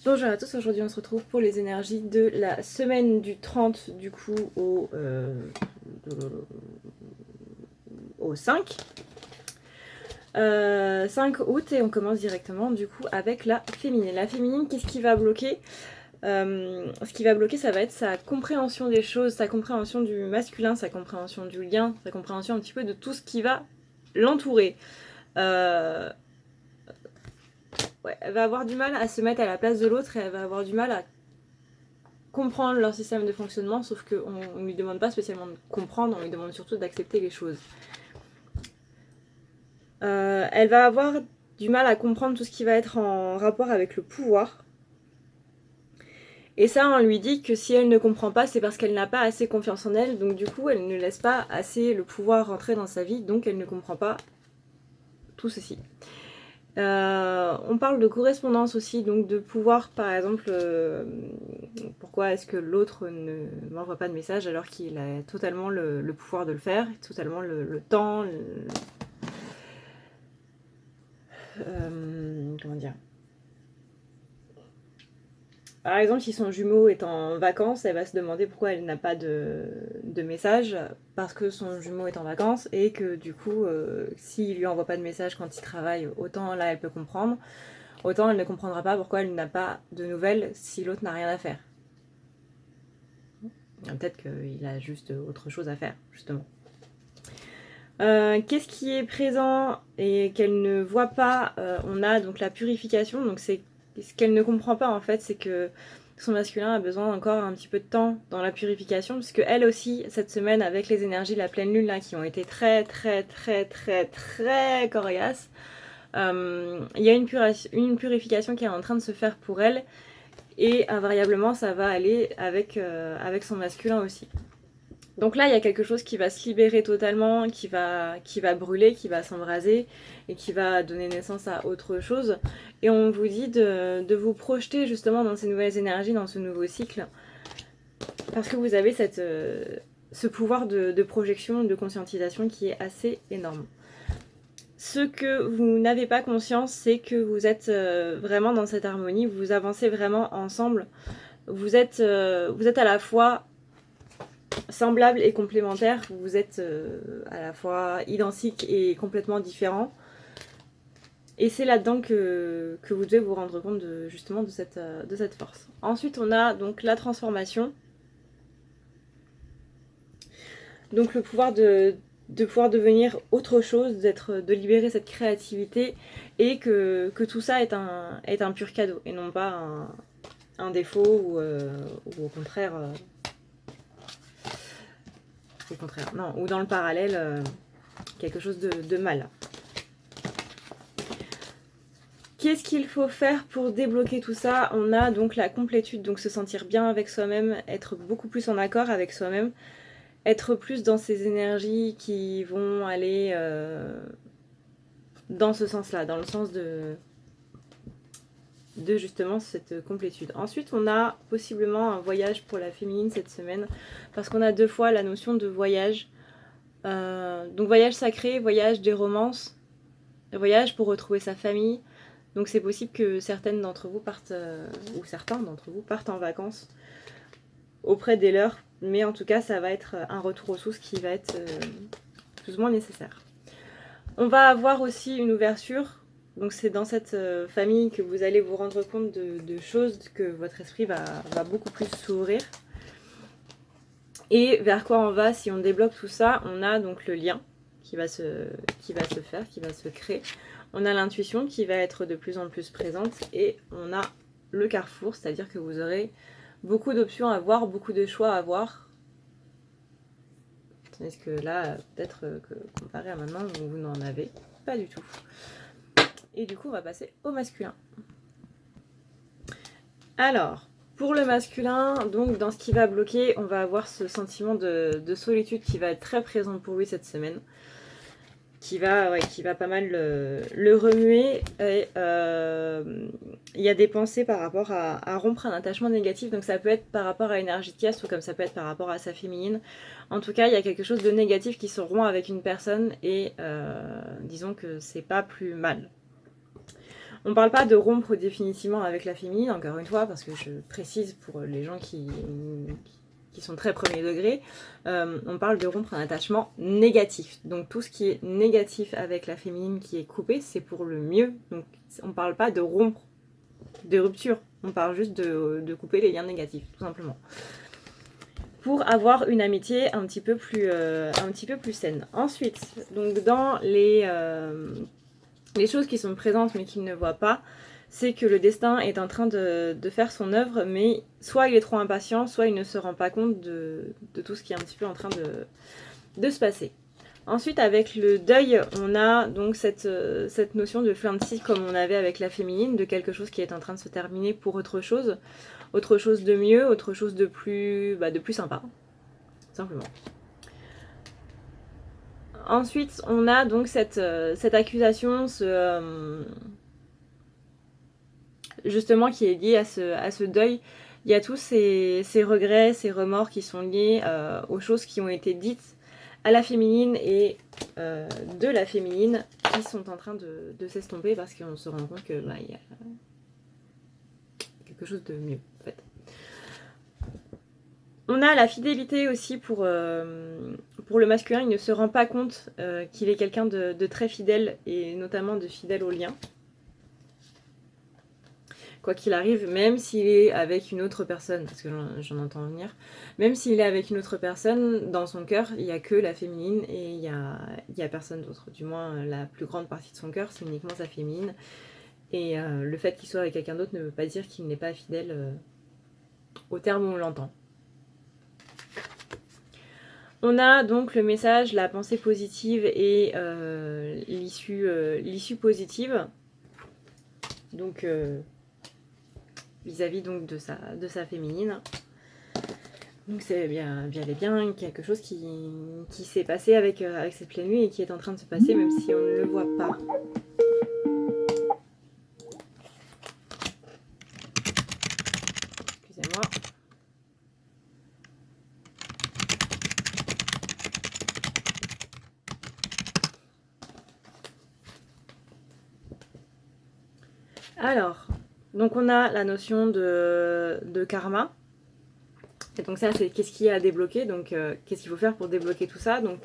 Bonjour à tous, aujourd'hui on se retrouve pour les énergies de la semaine du 30 du coup au 5. 5 août et on commence directement du coup avec la féminine. La féminine, qu'est-ce qui va bloquer Ce qui va bloquer, ça va être sa compréhension des choses, sa compréhension du masculin, sa compréhension du lien, sa compréhension un petit peu de tout ce qui va l'entourer. Ouais, elle va avoir du mal à se mettre à la place de l'autre et elle va avoir du mal à comprendre leur système de fonctionnement, sauf qu'on ne lui demande pas spécialement de comprendre, on lui demande surtout d'accepter les choses. Elle va avoir du mal à comprendre tout ce qui va être en rapport avec le pouvoir. Et ça, on lui dit que si elle ne comprend pas, c'est parce qu'elle n'a pas assez confiance en elle, donc du coup, elle ne laisse pas assez le pouvoir rentrer dans sa vie, donc elle ne comprend pas tout ceci. On parle de correspondance aussi, donc de pouvoir, par exemple, pourquoi est-ce que l'autre ne m'envoie pas de message alors qu'il a totalement le pouvoir de le faire, totalement le temps, comment dire. Par exemple, si son jumeau est en vacances, elle va se demander pourquoi elle n'a pas de message, parce que son jumeau est en vacances, et que du coup, s'il lui envoie pas de message quand il travaille, autant là elle peut comprendre, autant elle ne comprendra pas pourquoi elle n'a pas de nouvelles si l'autre n'a rien à faire. Peut-être qu'il a juste autre chose à faire, justement. Qu'est-ce qui est présent et qu'elle ne voit pas On a donc la purification, donc c'est ce qu'elle ne comprend pas en fait, c'est que son masculin a besoin encore un petit peu de temps dans la purification, puisque elle aussi, cette semaine, avec les énergies de la pleine lune là, qui ont été très coriaces, il y a une purification qui est en train de se faire pour elle, et invariablement ça va aller avec son masculin aussi. Donc là, il y a quelque chose qui va se libérer totalement, qui va brûler, qui va s'embraser et qui va donner naissance à autre chose. Et on vous dit de vous projeter justement dans ces nouvelles énergies, dans ce nouveau cycle, parce que vous avez ce pouvoir de projection, de conscientisation qui est assez énorme. Ce que vous n'avez pas conscience, c'est que vous êtes vraiment dans cette harmonie, vous avancez vraiment ensemble. Vous êtes à la fois semblables et complémentaires, vous êtes à la fois identiques et complètement différents. Et c'est là-dedans que vous devez vous rendre compte justement de cette force. Ensuite, on a donc la transformation. Donc le pouvoir de pouvoir devenir autre chose, de libérer cette créativité et que tout ça est un pur cadeau et non pas un défaut ou au contraire... au contraire, non, ou dans le parallèle, quelque chose de mal. Qu'est-ce qu'il faut faire pour débloquer tout ça? On a donc la complétude, donc se sentir bien avec soi-même, être beaucoup plus en accord avec soi-même, être plus dans ces énergies qui vont aller dans ce sens-là, dans le sens de justement cette complétude. Ensuite, on a possiblement un voyage pour la féminine cette semaine, parce qu'on a 2 fois la notion de voyage. Donc voyage sacré, voyage des romances, voyage pour retrouver sa famille. Donc c'est possible que certaines d'entre vous partent, ou certains d'entre vous partent en vacances auprès des leurs, mais en tout cas ça va être un retour aux sources qui va être plus ou moins nécessaire. On va avoir aussi une ouverture, donc c'est dans cette famille que vous allez vous rendre compte de choses, que votre esprit va beaucoup plus s'ouvrir. Et vers quoi on va si on débloque tout ça? On a donc le lien qui va se faire, qui va se créer. On a l'intuition qui va être de plus en plus présente et on a le carrefour, c'est-à-dire que vous aurez beaucoup d'options à voir, beaucoup de choix à voir. Tandis que là, peut-être que comparé à maintenant, vous n'en avez pas du tout. Et du coup, on va passer au masculin. Alors, pour le masculin, donc dans ce qui va bloquer, on va avoir ce sentiment de solitude qui va être très présent pour lui cette semaine. Qui va pas mal le remuer. Et il y a des pensées par rapport à rompre un attachement négatif. Donc ça peut être par rapport à énergie tierce ou comme ça peut être par rapport à sa féminine. En tout cas, il y a quelque chose de négatif qui se rompt avec une personne et disons que c'est pas plus mal. On ne parle pas de rompre définitivement avec la féminine, encore une fois, parce que je précise pour les gens qui sont très premier degré, on parle de rompre un attachement négatif. Donc tout ce qui est négatif avec la féminine qui est coupé, c'est pour le mieux. Donc on ne parle pas de rompre, de rupture, on parle juste de couper les liens négatifs, tout simplement. Pour avoir une amitié un petit peu plus saine. Ensuite, donc dans les choses qui sont présentes mais qu'il ne voit pas, c'est que le destin est en train de faire son œuvre, mais soit il est trop impatient, soit il ne se rend pas compte de tout ce qui est un petit peu en train de se passer. Ensuite, avec le deuil, on a donc cette notion de fin de cycle comme on avait avec la féminine, de quelque chose qui est en train de se terminer pour autre chose de mieux, autre chose de plus sympa, simplement. Ensuite, on a donc cette accusation, justement qui est liée à ce deuil. Il y a tous ces regrets, ces remords qui sont liés aux choses qui ont été dites à la féminine et de la féminine qui sont en train de s'estomper parce qu'on se rend compte que il y a quelque chose de mieux en fait. On a la fidélité aussi pour le masculin, il ne se rend pas compte qu'il est quelqu'un de très fidèle et notamment de fidèle au lien. Quoi qu'il arrive, même s'il est avec une autre personne, parce que j'en entends venir, même s'il est avec une autre personne, dans son cœur, il n'y a que la féminine et il y a personne d'autre. Du moins, la plus grande partie de son cœur, c'est uniquement sa féminine. Et le fait qu'il soit avec quelqu'un d'autre ne veut pas dire qu'il n'est pas fidèle au terme où on l'entend. On a donc le message, la pensée positive et l'issue positive. Donc vis-à-vis donc de sa féminine. Donc c'est bien quelque chose qui s'est passé avec cette pleine lune et qui est en train de se passer même si on ne le voit pas. Excusez-moi. Alors, donc on a la notion de karma. Et donc ça, c'est qu'est-ce qu'il y a à débloquer. Donc qu'est-ce qu'il faut faire pour débloquer tout ça. Donc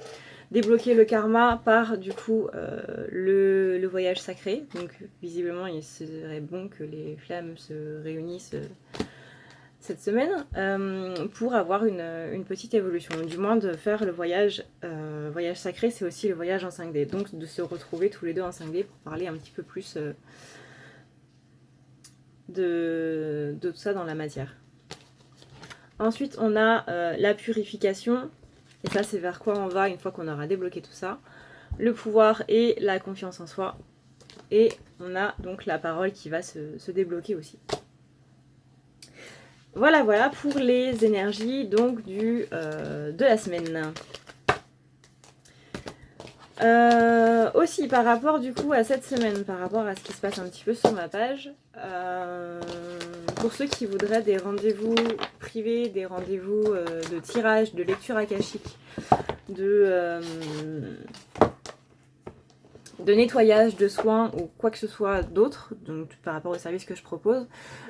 débloquer le karma par du coup le voyage sacré. Donc visiblement, il serait bon que les flammes se réunissent cette semaine pour avoir une petite évolution. Du moins de faire le voyage sacré, c'est aussi le voyage en 5D. Donc de se retrouver tous les deux en 5D pour parler un petit peu plus de tout ça dans la matière. Ensuite, on a la purification. Et ça, c'est vers quoi on va une fois qu'on aura débloqué tout ça. Le pouvoir et la confiance en soi. Et on a donc la parole qui va se débloquer aussi. Voilà pour les énergies donc de la semaine. Aussi par rapport du coup à cette semaine, par rapport à ce qui se passe un petit peu sur ma page, pour ceux qui voudraient des rendez-vous privés, des rendez-vous de tirage, de lecture akashique, de nettoyage, de soins ou quoi que ce soit d'autre, donc par rapport au service que je propose,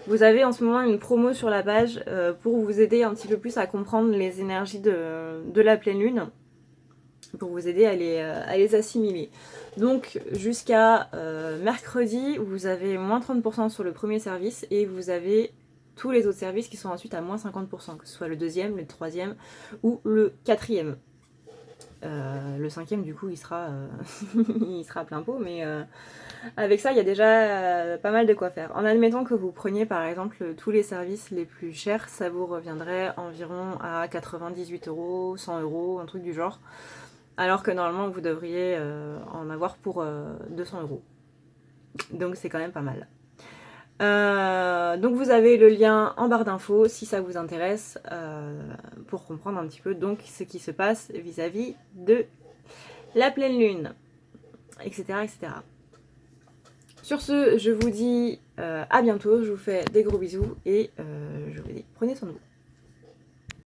vous avez en ce moment une promo sur la page pour vous aider un petit peu plus à comprendre les énergies de la pleine lune, pour vous aider à les assimiler. Donc jusqu'à mercredi, vous avez moins 30% sur le premier service et vous avez tous les autres services qui sont ensuite à moins 50%, que ce soit le deuxième, le troisième ou le quatrième. Le cinquième du coup il sera il sera plein pot, mais avec ça il y a déjà pas mal de quoi faire. En admettant que vous preniez par exemple tous les services les plus chers, ça vous reviendrait environ à 98 €, 100 €, un truc du genre, alors que normalement vous devriez en avoir pour 200 €. Donc c'est quand même pas mal. Donc vous avez le lien en barre d'infos si ça vous intéresse pour comprendre un petit peu donc ce qui se passe vis-à-vis de la pleine lune, etc. Sur ce, je vous dis à bientôt, je vous fais des gros bisous et je vous dis prenez soin de vous.